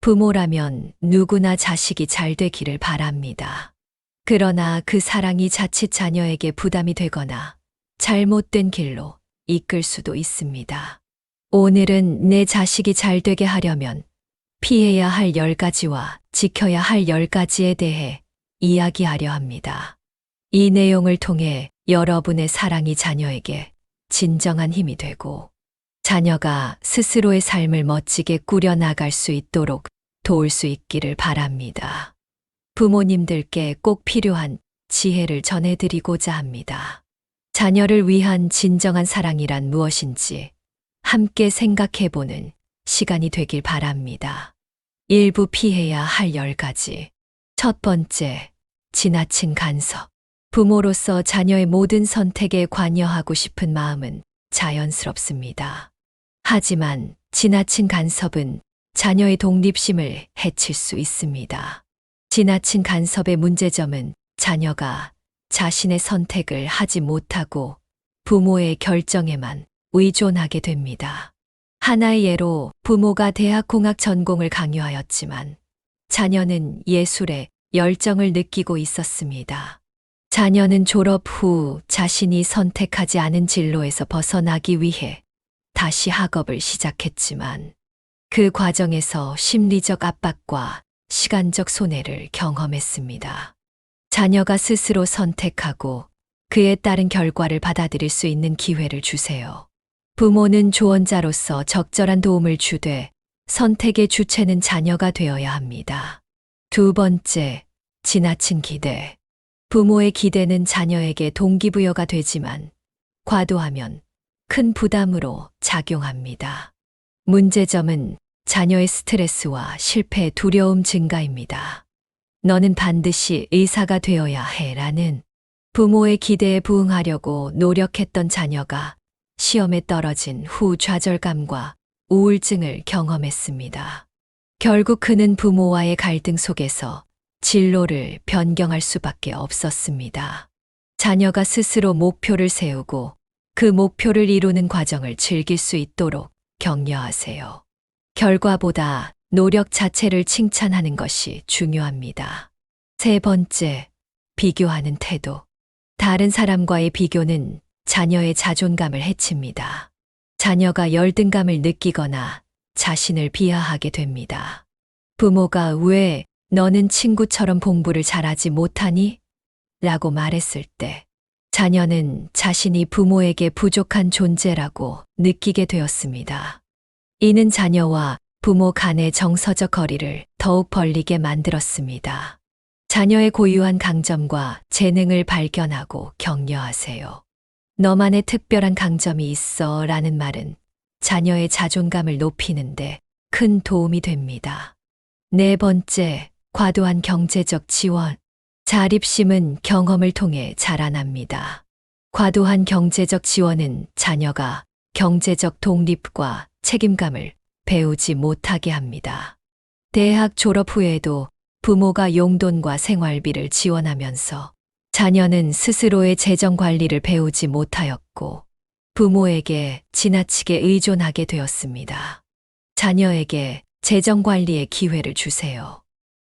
부모라면 누구나 자식이 잘 되기를 바랍니다. 그러나 그 사랑이 자칫 자녀에게 부담이 되거나 잘못된 길로 이끌 수도 있습니다. 오늘은 내 자식이 잘 되게 하려면 피해야 할 10가지와 지켜야 할 10가지에 대해 이야기하려 합니다. 이 내용을 통해 여러분의 사랑이 자녀에게 진정한 힘이 되고 자녀가 스스로의 삶을 멋지게 꾸려나갈 수 있도록 도울 수 있기를 바랍니다. 부모님들께 꼭 필요한 지혜를 전해드리고자 합니다. 자녀를 위한 진정한 사랑이란 무엇인지 함께 생각해보는 시간이 되길 바랍니다. 일부 피해야 할 10가지. 첫 번째, 지나친 간섭. 부모로서 자녀의 모든 선택에 관여하고 싶은 마음은 자연스럽습니다. 하지만 지나친 간섭은 자녀의 독립심을 해칠 수 있습니다. 지나친 간섭의 문제점은 자녀가 자신의 선택을 하지 못하고 부모의 결정에만 의존하게 됩니다. 하나의 예로 부모가 대학공학 전공을 강요하였지만 자녀는 예술에 열정을 느끼고 있었습니다. 자녀는 졸업 후 자신이 선택하지 않은 진로에서 벗어나기 위해 다시 학업을 시작했지만 그 과정에서 심리적 압박과 시간적 손해를 경험했습니다. 자녀가 스스로 선택하고 그에 따른 결과를 받아들일 수 있는 기회를 주세요. 부모는 조언자로서 적절한 도움을 주되 선택의 주체는 자녀가 되어야 합니다. 두 번째, 지나친 기대. 부모의 기대는 자녀에게 동기부여가 되지만 과도하면 큰 부담으로 작용합니다. 문제점은 자녀의 스트레스와 실패의 두려움 증가입니다. 너는 반드시 의사가 되어야 해 라는 부모의 기대에 부응하려고 노력했던 자녀가 시험에 떨어진 후 좌절감과 우울증을 경험했습니다. 결국 그는 부모와의 갈등 속에서 진로를 변경할 수밖에 없었습니다. 자녀가 스스로 목표를 세우고 그 목표를 이루는 과정을 즐길 수 있도록 격려하세요. 결과보다 노력 자체를 칭찬하는 것이 중요합니다. 세 번째, 비교하는 태도. 다른 사람과의 비교는 자녀의 자존감을 해칩니다. 자녀가 열등감을 느끼거나 자신을 비하하게 됩니다. 부모가 왜 너는 친구처럼 공부를 잘하지 못하니? 라고 말했을 때 자녀는 자신이 부모에게 부족한 존재라고 느끼게 되었습니다. 이는 자녀와 부모 간의 정서적 거리를 더욱 벌리게 만들었습니다. 자녀의 고유한 강점과 재능을 발견하고 격려하세요. 너만의 특별한 강점이 있어 라는 말은 자녀의 자존감을 높이는데 큰 도움이 됩니다. 네 번째, 과도한 경제적 지원. 자립심은 경험을 통해 자라납니다. 과도한 경제적 지원은 자녀가 경제적 독립과 책임감을 배우지 못하게 합니다. 대학 졸업 후에도 부모가 용돈과 생활비를 지원하면서 자녀는 스스로의 재정 관리를 배우지 못하였고 부모에게 지나치게 의존하게 되었습니다. 자녀에게 재정 관리의 기회를 주세요.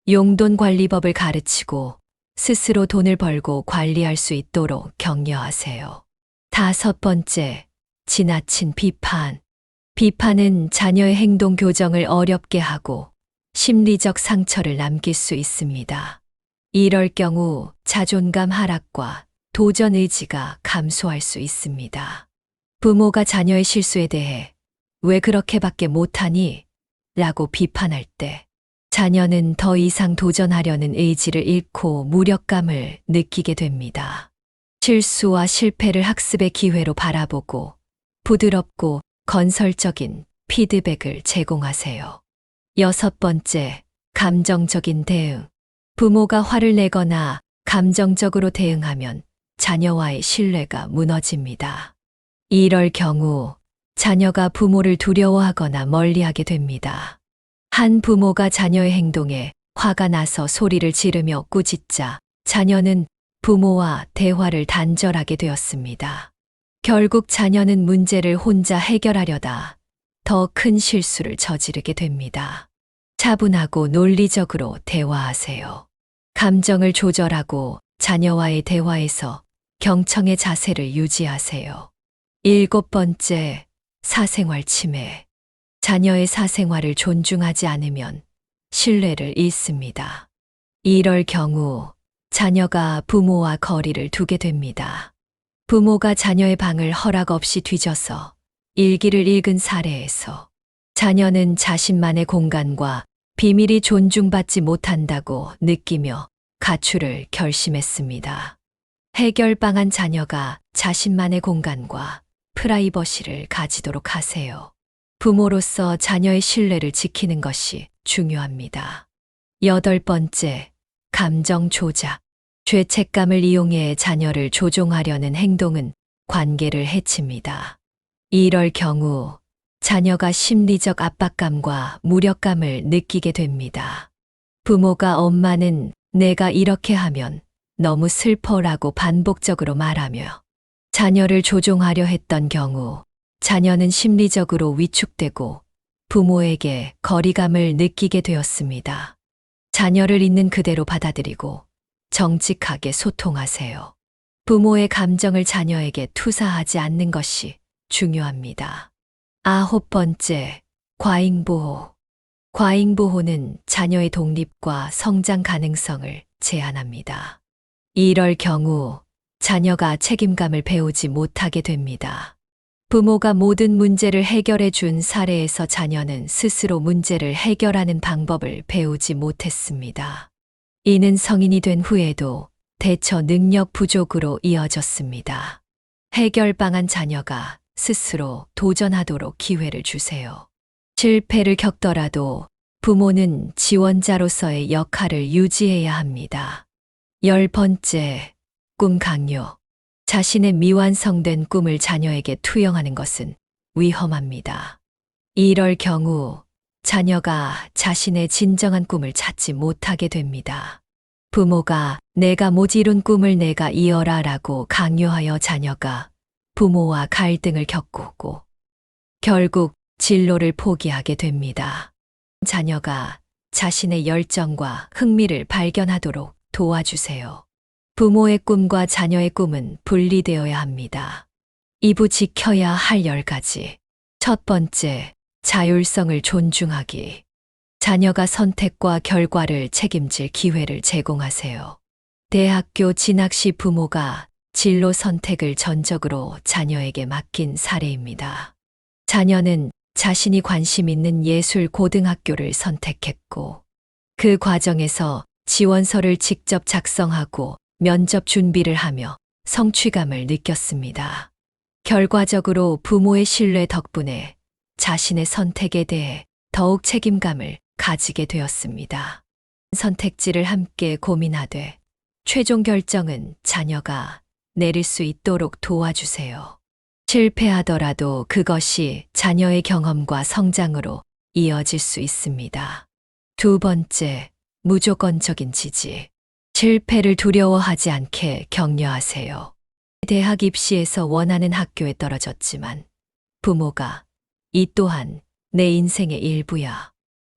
용돈 관리법을 가르치고 스스로 돈을 벌고 관리할 수 있도록 격려하세요. 다섯 번째, 지나친 비판. 비판은 자녀의 행동 교정을 어렵게 하고 심리적 상처를 남길 수 있습니다. 이럴 경우 자존감 하락과 도전 의지가 감소할 수 있습니다. 부모가 자녀의 실수에 대해 왜 그렇게밖에 못하니? 라고 비판할 때 자녀는 더 이상 도전하려는 의지를 잃고 무력감을 느끼게 됩니다. 실수와 실패를 학습의 기회로 바라보고 부드럽고 건설적인 피드백을 제공하세요. 여섯 번째, 감정적인 대응. 부모가 화를 내거나 감정적으로 대응하면 자녀와의 신뢰가 무너집니다. 이럴 경우 자녀가 부모를 두려워하거나 멀리하게 됩니다. 한 부모가 자녀의 행동에 화가 나서 소리를 지르며 꾸짖자 자녀는 부모와 대화를 단절하게 되었습니다. 결국 자녀는 문제를 혼자 해결하려다 더 큰 실수를 저지르게 됩니다. 차분하고 논리적으로 대화하세요. 감정을 조절하고 자녀와의 대화에서 경청의 자세를 유지하세요. 7번째, 사생활 침해. 자녀의 사생활을 존중하지 않으면 신뢰를 잃습니다. 이럴 경우 자녀가 부모와 거리를 두게 됩니다. 부모가 자녀의 방을 허락 없이 뒤져서 일기를 읽은 사례에서 자녀는 자신만의 공간과 비밀이 존중받지 못한다고 느끼며 가출을 결심했습니다. 해결 방안: 자녀가 자신만의 공간과 프라이버시를 가지도록 하세요. 부모로서 자녀의 신뢰를 지키는 것이 중요합니다. 8번째, 감정 조작. 죄책감을 이용해 자녀를 조종하려는 행동은 관계를 해칩니다. 이럴 경우 자녀가 심리적 압박감과 무력감을 느끼게 됩니다. 부모가 엄마는 내가 이렇게 하면 너무 슬퍼라고 반복적으로 말하며 자녀를 조종하려 했던 경우 자녀는 심리적으로 위축되고 부모에게 거리감을 느끼게 되었습니다. 자녀를 있는 그대로 받아들이고 정직하게 소통하세요. 부모의 감정을 자녀에게 투사하지 않는 것이 중요합니다. 9번째, 과잉보호. 과잉보호는 자녀의 독립과 성장 가능성을 제한합니다. 이럴 경우 자녀가 책임감을 배우지 못하게 됩니다. 부모가 모든 문제를 해결해 준 사례에서 자녀는 스스로 문제를 해결하는 방법을 배우지 못했습니다. 이는 성인이 된 후에도 대처 능력 부족으로 이어졌습니다. 해결 방안: 자녀가 스스로 도전하도록 기회를 주세요. 실패를 겪더라도 부모는 지원자로서의 역할을 유지해야 합니다. 10번째, 꿈 강요. 자신의 미완성된 꿈을 자녀에게 투영하는 것은 위험합니다. 이럴 경우 자녀가 자신의 진정한 꿈을 찾지 못하게 됩니다. 부모가 내가 못 이룬 꿈을 내가 이어라 라고 강요하여 자녀가 부모와 갈등을 겪고 결국 진로를 포기하게 됩니다. 자녀가 자신의 열정과 흥미를 발견하도록 도와주세요. 부모의 꿈과 자녀의 꿈은 분리되어야 합니다. 이부 지켜야 할 10가지. 첫 번째, 자율성을 존중하기. 자녀가 선택과 결과를 책임질 기회를 제공하세요. 대학교 진학 시 부모가 진로 선택을 전적으로 자녀에게 맡긴 사례입니다. 자녀는 자신이 관심 있는 예술 고등학교를 선택했고, 그 과정에서 지원서를 직접 작성하고 면접 준비를 하며 성취감을 느꼈습니다. 결과적으로 부모의 신뢰 덕분에 자신의 선택에 대해 더욱 책임감을 가지게 되었습니다. 선택지를 함께 고민하되 최종 결정은 자녀가 내릴 수 있도록 도와주세요. 실패하더라도 그것이 자녀의 경험과 성장으로 이어질 수 있습니다. 2번째, 무조건적인 지지. 실패를 두려워하지 않게 격려하세요. 대학 입시에서 원하는 학교에 떨어졌지만 부모가 이 또한 내 인생의 일부야.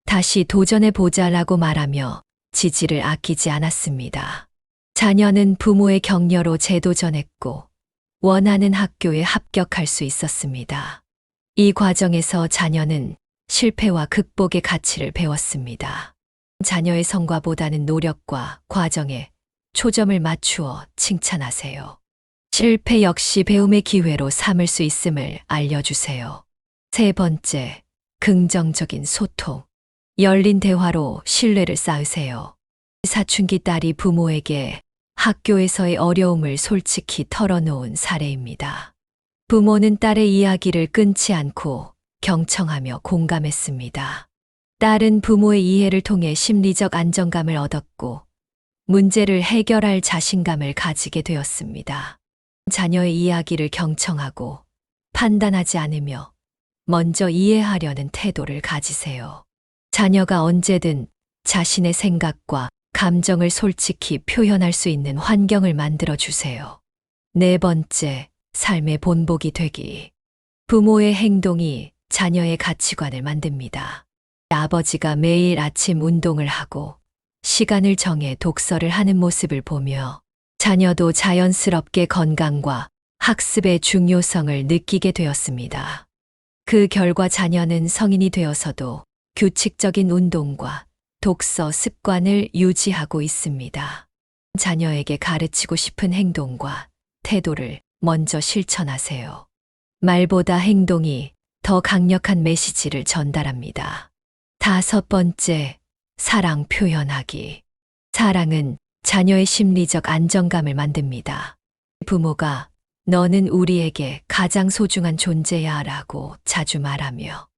다시 도전해보자라고 말하며 지지를 아끼지 않았습니다. 자녀는 부모의 격려로 재도전했고 원하는 학교에 합격할 수 있었습니다. 이 과정에서 자녀는 실패와 극복의 가치를 배웠습니다. 자녀의 성과보다는 노력과 과정에 초점을 맞추어 칭찬하세요. 실패 역시 배움의 기회로 삼을 수 있음을 알려주세요. 3번째, 긍정적인 소통. 열린 대화로 신뢰를 쌓으세요. 사춘기 딸이 부모에게 학교에서의 어려움을 솔직히 털어놓은 사례입니다. 부모는 딸의 이야기를 끊지 않고 경청하며 공감했습니다. 딸은 부모의 이해를 통해 심리적 안정감을 얻었고 문제를 해결할 자신감을 가지게 되었습니다. 자녀의 이야기를 경청하고 판단하지 않으며 먼저 이해하려는 태도를 가지세요. 자녀가 언제든 자신의 생각과 감정을 솔직히 표현할 수 있는 환경을 만들어 주세요. 4번째, 삶의 본보기 되기. 부모의 행동이 자녀의 가치관을 만듭니다. 아버지가 매일 아침 운동을 하고 시간을 정해 독서를 하는 모습을 보며 자녀도 자연스럽게 건강과 학습의 중요성을 느끼게 되었습니다. 그 결과 자녀는 성인이 되어서도 규칙적인 운동과 독서 습관을 유지하고 있습니다. 자녀에게 가르치고 싶은 행동과 태도를 먼저 실천하세요. 말보다 행동이 더 강력한 메시지를 전달합니다. 5번째, 사랑 표현하기. 사랑은 자녀의 심리적 안정감을 만듭니다. 부모가 너는 우리에게 가장 소중한 존재야 라고 자주 말하며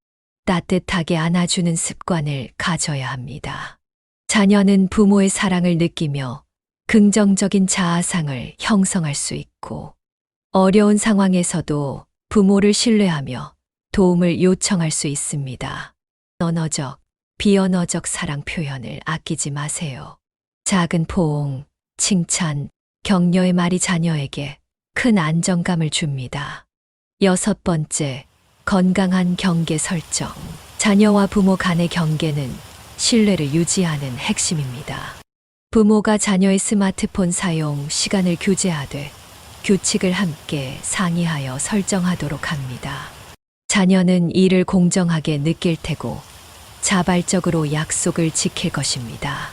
따뜻하게 안아주는 습관을 가져야 합니다. 자녀는 부모의 사랑을 느끼며 긍정적인 자아상을 형성할 수 있고 어려운 상황에서도 부모를 신뢰하며 도움을 요청할 수 있습니다. 언어적, 비언어적 사랑 표현을 아끼지 마세요. 작은 포옹, 칭찬, 격려의 말이 자녀에게 큰 안정감을 줍니다. 6번째, 건강한 경계 설정. 자녀와 부모 간의 경계는 신뢰를 유지하는 핵심입니다. 부모가 자녀의 스마트폰 사용 시간을 규제하되 규칙을 함께 상의하여 설정하도록 합니다. 자녀는 이를 공정하게 느낄 테고 자발적으로 약속을 지킬 것입니다.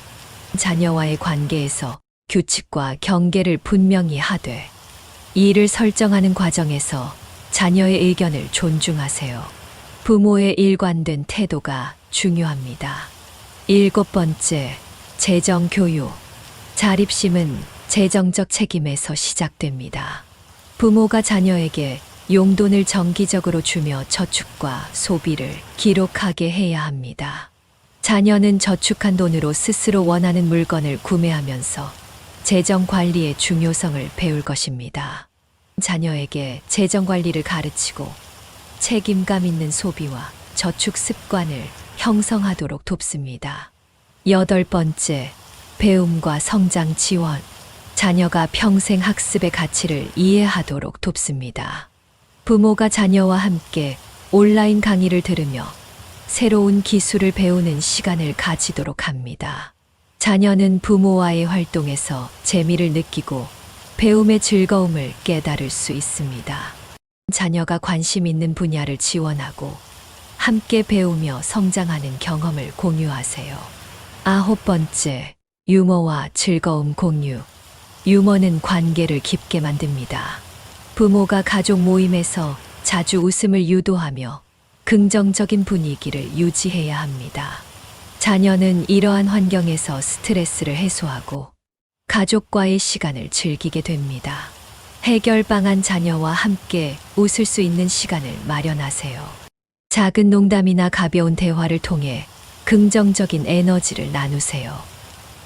자녀와의 관계에서 규칙과 경계를 분명히 하되 이를 설정하는 과정에서 자녀의 의견을 존중하세요. 부모의 일관된 태도가 중요합니다. 7번째, 재정 교육. 자립심은 재정적 책임에서 시작됩니다. 부모가 자녀에게 용돈을 정기적으로 주며 저축과 소비를 기록하게 해야 합니다. 자녀는 저축한 돈으로 스스로 원하는 물건을 구매하면서 재정 관리의 중요성을 배울 것입니다. 자녀에게 재정 관리를 가르치고 책임감 있는 소비와 저축 습관을 형성하도록 돕습니다. 8번째, 배움과 성장 지원. 자녀가 평생 학습의 가치를 이해하도록 돕습니다. 부모가 자녀와 함께 온라인 강의를 들으며 새로운 기술을 배우는 시간을 가지도록 합니다. 자녀는 부모와의 활동에서 재미를 느끼고 배움의 즐거움을 깨달을 수 있습니다. 자녀가 관심 있는 분야를 지원하고 함께 배우며 성장하는 경험을 공유하세요. 9번째, 유머와 즐거움 공유. 유머는 관계를 깊게 만듭니다. 부모가 가족 모임에서 자주 웃음을 유도하며 긍정적인 분위기를 유지해야 합니다. 자녀는 이러한 환경에서 스트레스를 해소하고 가족과의 시간을 즐기게 됩니다. 해결 방안. 자녀와 함께 웃을 수 있는 시간을 마련하세요. 작은 농담이나 가벼운 대화를 통해 긍정적인 에너지를 나누세요.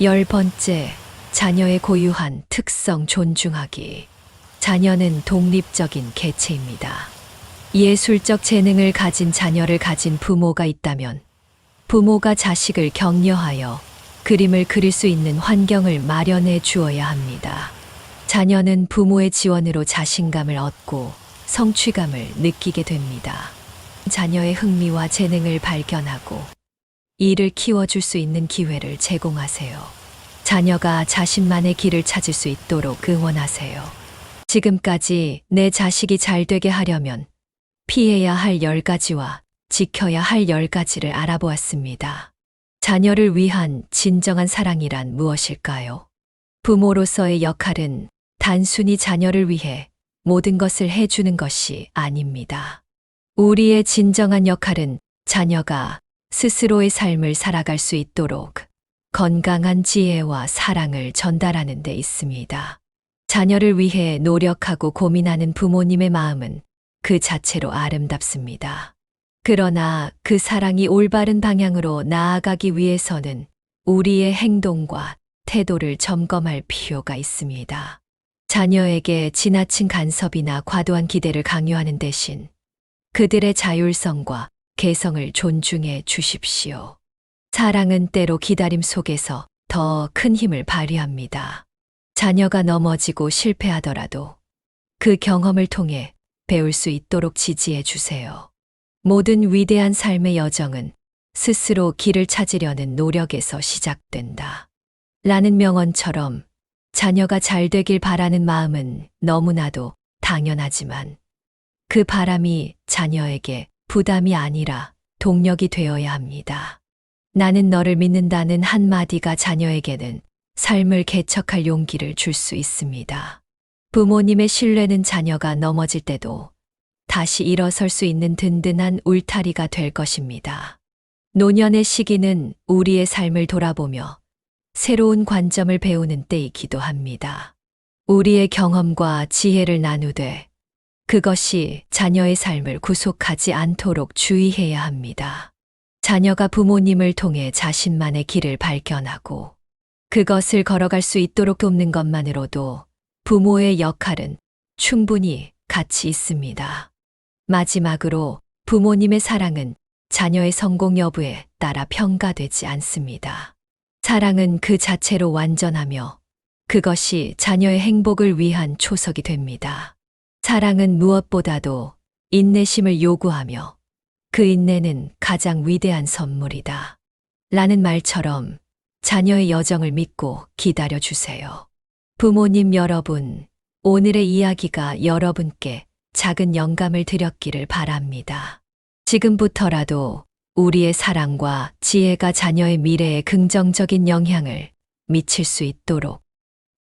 10번째, 자녀의 고유한 특성 존중하기. 자녀는 독립적인 개체입니다. 예술적 재능을 가진 자녀를 가진 부모가 있다면 부모가 자식을 격려하여 그림을 그릴 수 있는 환경을 마련해 주어야 합니다. 자녀는 부모의 지원으로 자신감을 얻고 성취감을 느끼게 됩니다. 자녀의 흥미와 재능을 발견하고 이를 키워줄 수 있는 기회를 제공하세요. 자녀가 자신만의 길을 찾을 수 있도록 응원하세요. 지금까지 내 자식이 잘 되게 하려면 피해야 할 10가지와 지켜야 할 10가지를 알아보았습니다. 자녀를 위한 진정한 사랑이란 무엇일까요? 부모로서의 역할은 단순히 자녀를 위해 모든 것을 해주는 것이 아닙니다. 우리의 진정한 역할은 자녀가 스스로의 삶을 살아갈 수 있도록 건강한 지혜와 사랑을 전달하는 데 있습니다. 자녀를 위해 노력하고 고민하는 부모님의 마음은 그 자체로 아름답습니다. 그러나 그 사랑이 올바른 방향으로 나아가기 위해서는 우리의 행동과 태도를 점검할 필요가 있습니다. 자녀에게 지나친 간섭이나 과도한 기대를 강요하는 대신 그들의 자율성과 개성을 존중해 주십시오. 사랑은 때로 기다림 속에서 더 큰 힘을 발휘합니다. 자녀가 넘어지고 실패하더라도 그 경험을 통해 배울 수 있도록 지지해 주세요. 모든 위대한 삶의 여정은 스스로 길을 찾으려는 노력에서 시작된다. 라는 명언처럼 자녀가 잘 되길 바라는 마음은 너무나도 당연하지만 그 바람이 자녀에게 부담이 아니라 동력이 되어야 합니다. 나는 너를 믿는다는 한마디가 자녀에게는 삶을 개척할 용기를 줄 수 있습니다. 부모님의 신뢰는 자녀가 넘어질 때도 다시 일어설 수 있는 든든한 울타리가 될 것입니다. 노년의 시기는 우리의 삶을 돌아보며 새로운 관점을 배우는 때이기도 합니다. 우리의 경험과 지혜를 나누되 그것이 자녀의 삶을 구속하지 않도록 주의해야 합니다. 자녀가 부모님을 통해 자신만의 길을 발견하고 그것을 걸어갈 수 있도록 돕는 것만으로도 부모의 역할은 충분히 가치 있습니다. 마지막으로 부모님의 사랑은 자녀의 성공 여부에 따라 평가되지 않습니다. 사랑은 그 자체로 완전하며 그것이 자녀의 행복을 위한 초석이 됩니다. 사랑은 무엇보다도 인내심을 요구하며 그 인내는 가장 위대한 선물이다. 라는 말처럼 자녀의 여정을 믿고 기다려 주세요. 부모님 여러분, 오늘의 이야기가 여러분께 작은 영감을 드렸기를 바랍니다. 지금부터라도 우리의 사랑과 지혜가 자녀의 미래에 긍정적인 영향을 미칠 수 있도록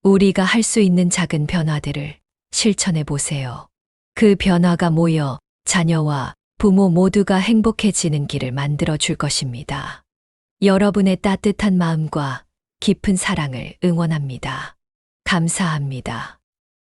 우리가 할 수 있는 작은 변화들을 실천해 보세요. 그 변화가 모여 자녀와 부모 모두가 행복해지는 길을 만들어 줄 것입니다. 여러분의 따뜻한 마음과 깊은 사랑을 응원합니다. 감사합니다.